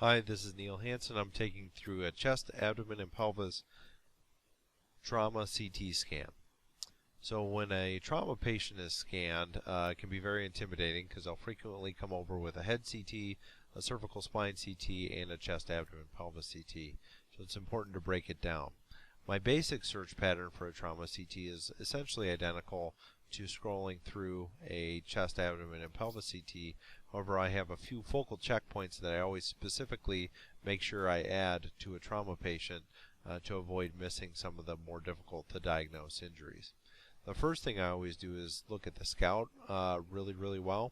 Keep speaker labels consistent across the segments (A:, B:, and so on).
A: Hi, this is Neil Hansen. I'm taking through a chest, abdomen, and pelvis trauma CT scan. So when a trauma patient is scanned, it can be very intimidating because they'll frequently come over with a head CT, a cervical spine CT, and a chest, abdomen, pelvis CT. So it's important to break it down. My basic search pattern for a trauma CT is essentially identical to scrolling through a chest, abdomen, and pelvis CT. However, I have a few focal checkpoints that I always specifically make sure I add to a trauma patient to avoid missing some of the more difficult to diagnose injuries. The first thing I always do is look at the scout really well.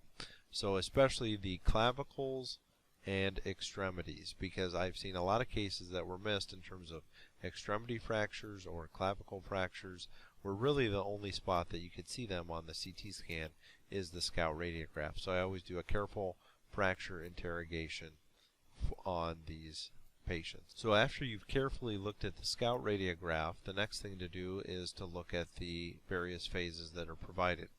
A: So especially the clavicles and extremities, because I've seen a lot of cases that were missed in terms of extremity fractures or clavicle fractures, where really the only spot that you could see them on the CT scan is the scout radiograph. So I always do a careful fracture interrogation on these patients. So after you've carefully looked at the scout radiograph, the next thing to do is to look at the various phases that are provided.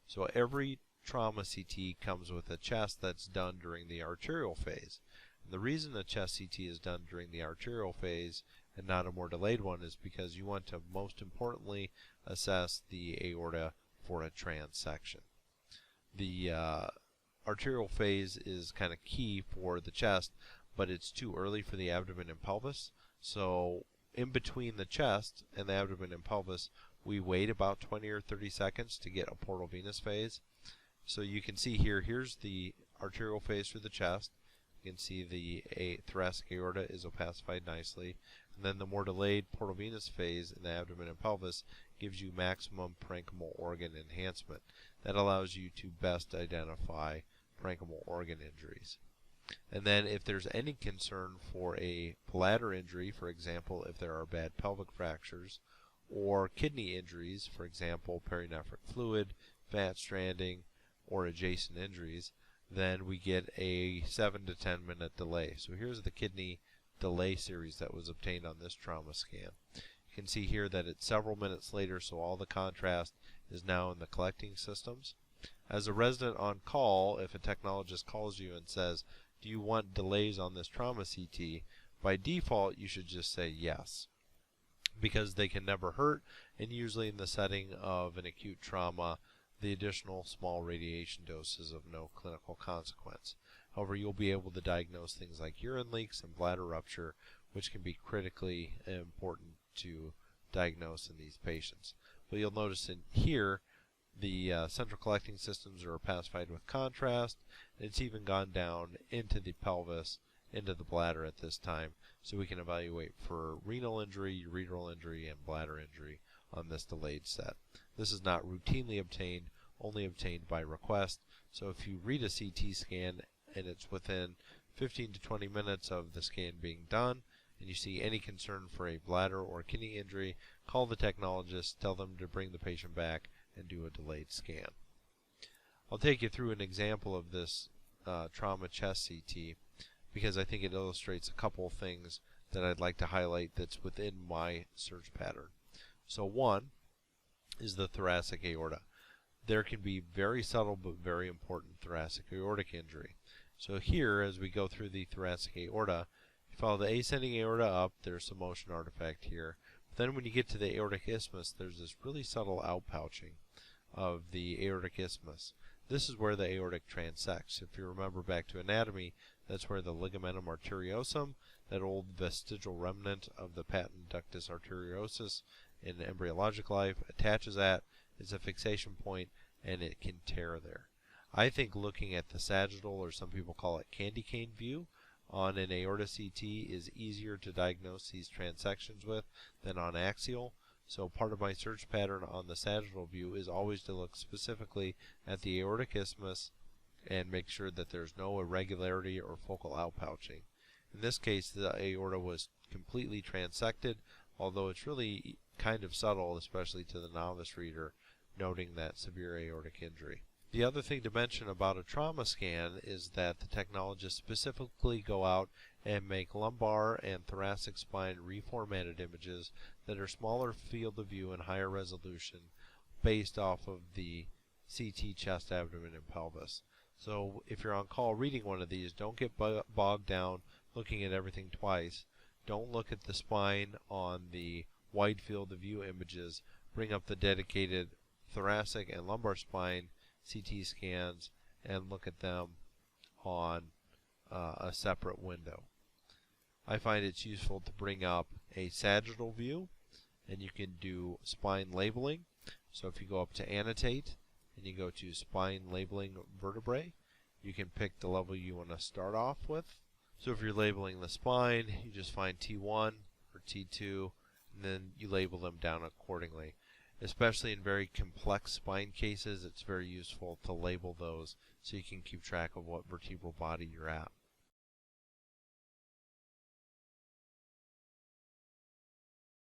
A: So every trauma CT comes with a chest that's done during the arterial phase. And the reason the chest CT is done during the arterial phase and not a more delayed one is because you want to most importantly assess the aorta for a transection. The arterial phase is kind of key for the chest, but it's too early for the abdomen and pelvis. So in between the chest and the abdomen and pelvis, we wait about 20 or 30 seconds to get a portal venous phase. So you can see here, here's the arterial phase for the chest. You can see the thoracic aorta is opacified nicely. And then the more delayed portal venous phase in the abdomen and pelvis gives you maximum parenchymal organ enhancement. That allows you to best identify parenchymal organ injuries. And then if there's any concern for a bladder injury, for example, if there are bad pelvic fractures, or kidney injuries, for example, perinephric fluid, fat stranding, or adjacent injuries, then we get a 7 to 10 minute delay. So here's the kidney delay series that was obtained on this trauma scan. You can see here that it's several minutes later, so all the contrast is now in the collecting systems. As a resident on call, if a technologist calls you and says, "Do you want delays on this trauma CT?" by default you should just say yes, because they can never hurt, and usually in the setting of an acute trauma the additional small radiation doses of no clinical consequence. However, you'll be able to diagnose things like urine leaks and bladder rupture, which can be critically important to diagnose in these patients. But you'll notice in here the central collecting systems are opacified with contrast, and it's even gone down into the pelvis, into the bladder at this time, so we can evaluate for renal injury, ureteral injury, and bladder injury on this delayed set. This is not routinely obtained, only obtained by request. So if you read a CT scan and it's within 15 to 20 minutes of the scan being done, and you see any concern for a bladder or kidney injury, call the technologist, tell them to bring the patient back and do a delayed scan. I'll take you through an example of this trauma chest CT because I think it illustrates a couple of things that I'd like to highlight that's within my search pattern. So one is the thoracic aorta. There can be very subtle but very important thoracic aortic injury. So here, as we go through the thoracic aorta, you follow the ascending aorta up, there's some motion artifact here. But then when you get to the aortic isthmus, there's this really subtle outpouching of the aortic isthmus. This is where the aortic transects. If you remember back to anatomy, that's where the ligamentum arteriosum, that old vestigial remnant of the patent ductus arteriosus in embryologic life, attaches at. It's a fixation point, and it can tear there. I think looking at the sagittal, or some people call it candy cane view, on an aorta CT is easier to diagnose these transections with than on axial. So part of my search pattern on the sagittal view is always to look specifically at the aortic isthmus and make sure that there's no irregularity or focal outpouching. In this case, the aorta was completely transected, although it's really kind of subtle, especially to the novice reader, noting that severe aortic injury. The other thing to mention about a trauma scan is that the technologists specifically go out and make lumbar and thoracic spine reformatted images that are smaller field of view and higher resolution based off of the CT chest, abdomen, and pelvis. So if you're on call reading one of these, don't get bogged down looking at everything twice. Don't look at the spine on the wide field of view images. Bring up the dedicated thoracic and lumbar spine CT scans and look at them on a separate window. I find it's useful to bring up a sagittal view, and you can do spine labeling. So if you go up to annotate and you go to spine labeling vertebrae, you can pick the level you want to start off with. So if you're labeling the spine, you just find T1 or T2, and then you label them down accordingly. Especially in very complex spine cases, it's very useful to label those so you can keep track of what vertebral body you're at.